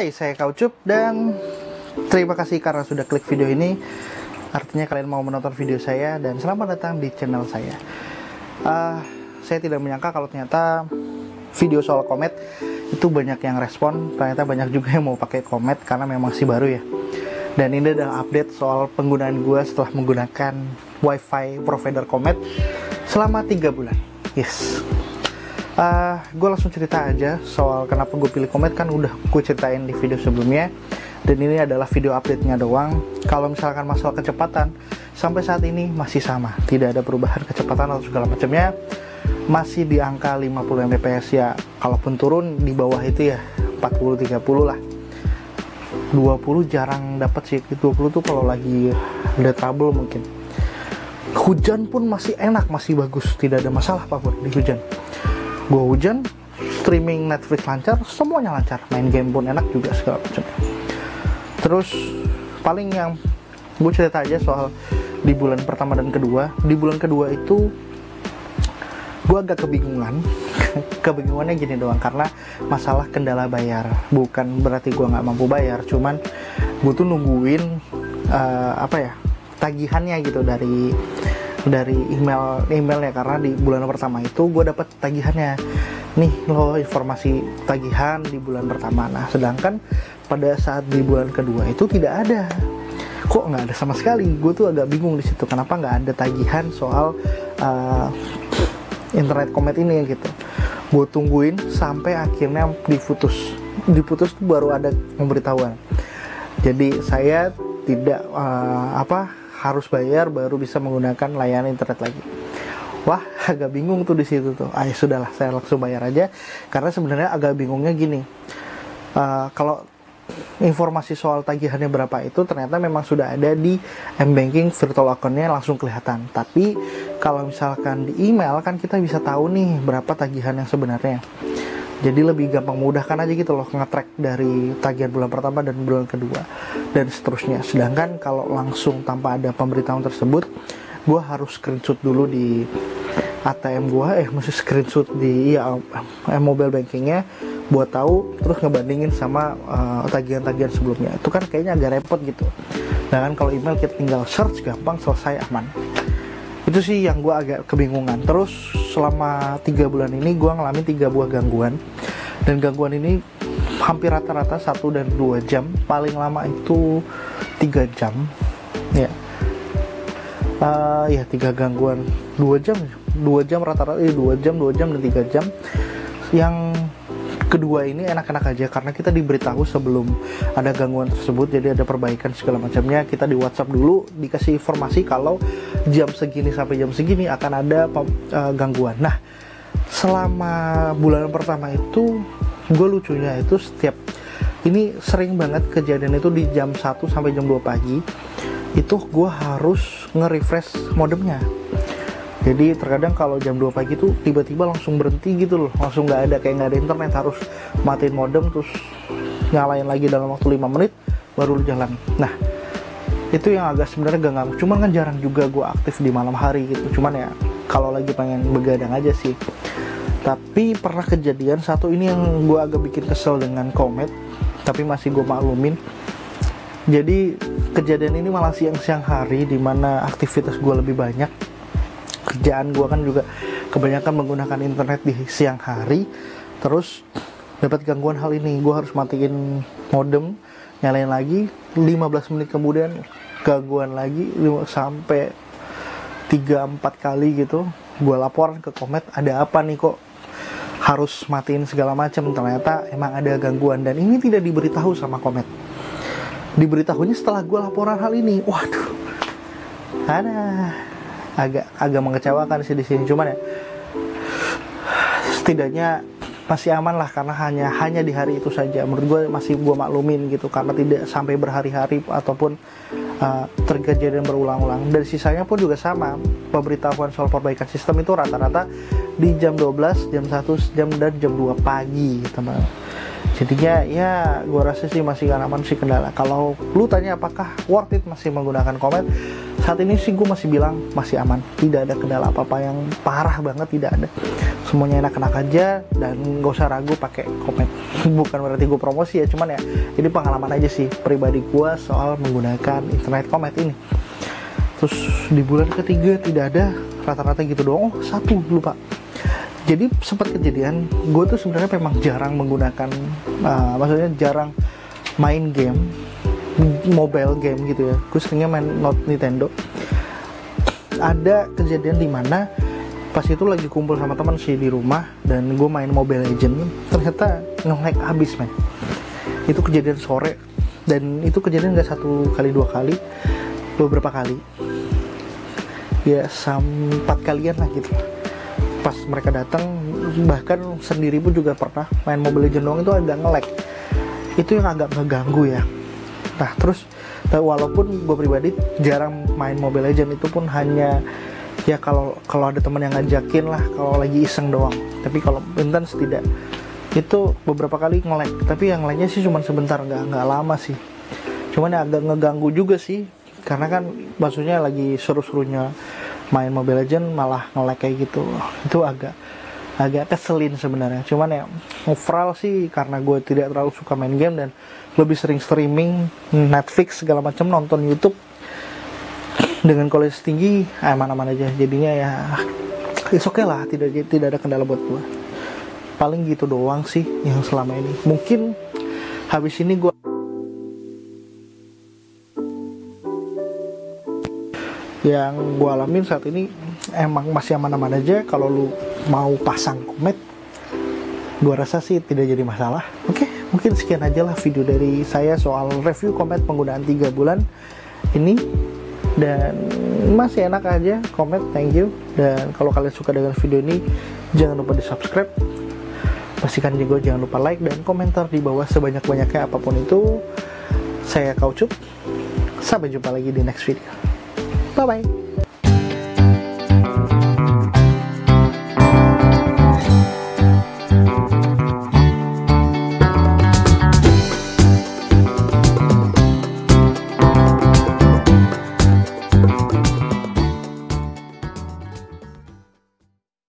Hai, saya Kaucup dan terima kasih karena sudah klik video ini. Artinya kalian mau menonton video saya dan selamat datang di channel saya. Saya tidak menyangka kalau ternyata video soal komet itu banyak yang respon. Ternyata banyak juga yang mau pakai komet karena memang masih baru ya. Dan ini adalah update soal penggunaan gue setelah menggunakan wifi provider komet selama 3 bulan. Yes. Gue langsung cerita aja soal kenapa gue pilih komet, kan udah gue ceritain di video sebelumnya. Dan ini adalah video update-nya doang. Kalau misalkan masalah kecepatan, sampai saat ini masih sama, tidak ada perubahan kecepatan atau segala macamnya. Masih di angka 50 Mbps ya. Kalaupun turun di bawah itu ya 40-30 lah. 20 jarang dapat sih. 20 tuh kalau lagi ada trouble mungkin. Hujan pun masih enak, masih bagus, tidak ada masalah apapun di hujan. Gue hujan, streaming Netflix lancar, semuanya lancar, main game pun enak juga segala macam. Terus paling yang gue cerita aja soal di bulan pertama dan kedua. Di bulan kedua itu gue agak kebingungan. Kebingungannya gini doang, karena masalah kendala bayar. Bukan berarti gue nggak mampu bayar, cuman gue tuh nungguin tagihannya gitu dari emailnya, karena di bulan pertama itu gue dapat tagihannya, nih lo informasi tagihan di bulan pertama. Nah sedangkan pada saat di bulan kedua itu tidak ada, kok nggak ada sama sekali. Gue tuh agak bingung di situ, kenapa nggak ada tagihan soal internet komet ini gitu. Gue tungguin sampai akhirnya diputus tuh baru ada pemberitahuan. Jadi saya tidak harus bayar baru bisa menggunakan layanan internet lagi. Wah, agak bingung tuh di situ tuh. Sudahlah, saya langsung bayar aja. Karena sebenarnya agak bingungnya gini. Kalau informasi soal tagihannya berapa itu ternyata memang sudah ada di M-Banking virtual account-nya, langsung kelihatan. Tapi kalau misalkan di email kan kita bisa tahu nih berapa tagihan yang sebenarnya. Jadi lebih gampang, memudahkan aja gitu loh, nge-track dari tagihan bulan pertama dan bulan kedua dan seterusnya. Sedangkan kalau langsung tanpa ada pemberitahuan tersebut, gue harus screenshot dulu di ATM gue, mesti screenshot di mobile bankingnya buat tahu, terus ngebandingin sama tagihan-tagihan sebelumnya. Itu kan kayaknya agak repot gitu. Nah kan kalau email kita tinggal search, gampang, selesai, aman. Itu sih yang gue agak kebingungan. Terus selama 3 bulan ini gue ngalamin 3 buah gangguan. Dan gangguan ini hampir rata-rata 1 dan 2 jam. Paling lama itu 3 jam. Ya. 3 gangguan 2 jam. 2 jam rata-rata, 2 jam dan 3 jam. Yang kedua ini enak-enak aja karena kita diberitahu sebelum ada gangguan tersebut, jadi ada perbaikan segala macamnya. Kita di WhatsApp dulu dikasih informasi kalau jam segini sampai jam segini akan ada gangguan. Nah selama bulan pertama itu gue lucunya itu ini sering banget kejadian itu di jam 1 sampai jam 2 pagi itu gue harus nge-refresh modemnya. Jadi terkadang kalau jam 2 pagi tuh tiba-tiba langsung berhenti gitu loh, langsung nggak ada internet, harus matiin modem terus nyalain lagi dalam waktu 5 menit baru jalan. Nah itu yang agak sebenarnya gak ngamuk, cuman kan jarang juga gue aktif di malam hari gitu, cuman ya kalau lagi pengen begadang aja sih. Tapi pernah kejadian satu ini yang gue agak bikin kesel dengan komet, tapi masih gue maklumin. Jadi kejadian ini malah siang-siang hari, dimana aktivitas gue lebih banyak. Kerjaan gue kan juga kebanyakan menggunakan internet di siang hari. Terus dapat gangguan hal ini, gue harus matiin modem, nyalain lagi, 15 menit kemudian gangguan lagi sampai 3-4 kali gitu. Gue laporan ke komet, ada apa nih kok harus matiin segala macam. Ternyata emang ada gangguan dan ini tidak diberitahu sama komet. Diberitahunya setelah gue laporan hal ini. Waduh, agak mengecewakan sih di sini, cuman ya setidaknya masih aman lah karena hanya di hari itu saja. Menurut gue masih gue maklumin gitu, karena tidak sampai berhari-hari ataupun terkejadian berulang-ulang. Dan sisanya pun juga sama, pemberitahuan soal perbaikan sistem itu rata-rata di jam 12, jam 1, dan jam 2 pagi teman. Jadinya ya gue rasa sih masih aman sih kendala. Kalau lu tanya apakah worth it masih menggunakan komet, saat ini sih gue masih bilang masih aman, tidak ada kendala apa-apa yang parah banget, tidak ada. Semuanya enak-enak aja dan gak usah ragu pakai komet. bukan berarti gue promosi ya, cuman ya ini pengalaman aja sih pribadi gue soal menggunakan internet Komet ini. Terus di bulan ketiga tidak ada, rata-rata gitu doang. Oh, satu lupa. Jadi sempat kejadian, gue tuh sebenarnya memang jarang menggunakan, maksudnya jarang main game, mobile game gitu ya. Gue seringnya main Nintendo. Ada kejadian dimana pas itu lagi kumpul sama teman sih di rumah, dan gue main Mobile Legends, ternyata nge-lag abis men. Itu kejadian sore, dan itu kejadian gak 1 kali 2 kali, beberapa kali ya, 4 kalian lah gitu. Pas mereka datang, bahkan sendiri pun juga pernah main Mobile Legends doang itu agak nge-lag. Itu yang agak ngeganggu ya. Nah terus walaupun gue pribadi jarang main Mobile Legends, itu pun hanya ya kalau ada teman yang ngajakin lah, kalau lagi iseng doang. Tapi kalau intens tidak. Itu beberapa kali nge-lag, tapi yang lainnya sih cuma sebentar, nggak lama sih. Cuman ya agak ngeganggu juga sih, karena kan maksudnya lagi seru-serunya main Mobile Legends malah nge-lag kayak gitu. Itu agak keselin sebenarnya. Cuman ya overall sih, karena gue tidak terlalu suka main game dan lebih sering streaming Netflix segala macam, nonton YouTube dengan kualitas tinggi, aman-aman aja. Jadinya ya it's okay lah, tidak ada kendala buat gue. Paling gitu doang sih yang selama ini. Mungkin habis ini gue yang gue alamin saat ini emang masih aman-aman aja. Kalau lu mau pasang Komet, gue rasa sih tidak jadi masalah. Oke, mungkin sekian aja lah video dari saya soal review Komet penggunaan 3 bulan ini, dan masih enak aja Komet. Thank you. Dan kalau kalian suka dengan video ini, jangan lupa di subscribe, pastikan juga jangan lupa like dan komentar di bawah sebanyak-banyaknya apapun itu. Saya Kaucup, sampai jumpa lagi di next video. Bye bye.